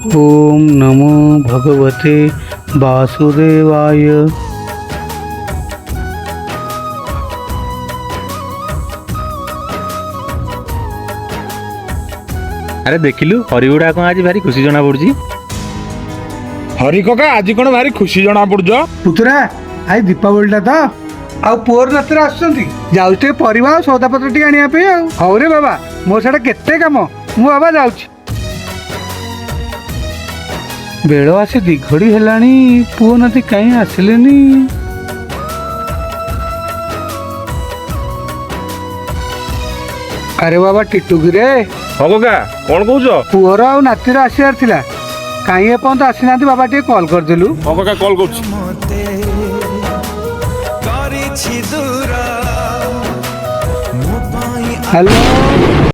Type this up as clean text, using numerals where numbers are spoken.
ओम नमो भगवते वासुदेवाय। अरे देखिलु हरिगुड़ा कौन आज भारी खुशी जना पड़ुची। हरि कका आज कौन भारी खुशी जना पड़ुछ। पुतुरा आज दीपावली तो आउ पुअर नातिर आसुचंती जाउछ टे परिवा सौदापत्र टी आनिया पे आउ हौ रे बाबा मोर सेटा केते काम मु बाबा जाउछ। बेଳ आसी दिघड़ी हेलाणी पुओ नाती काई आसिलेनी। अरे बाबा टिटुकी रे हाँ कका कौन कौच। पुअर आउ नातिर आसियार थिला काई एपर्यंत आसीना बाबा टे कॉल करदेलु। हाँ कका कॉल कर। हेलो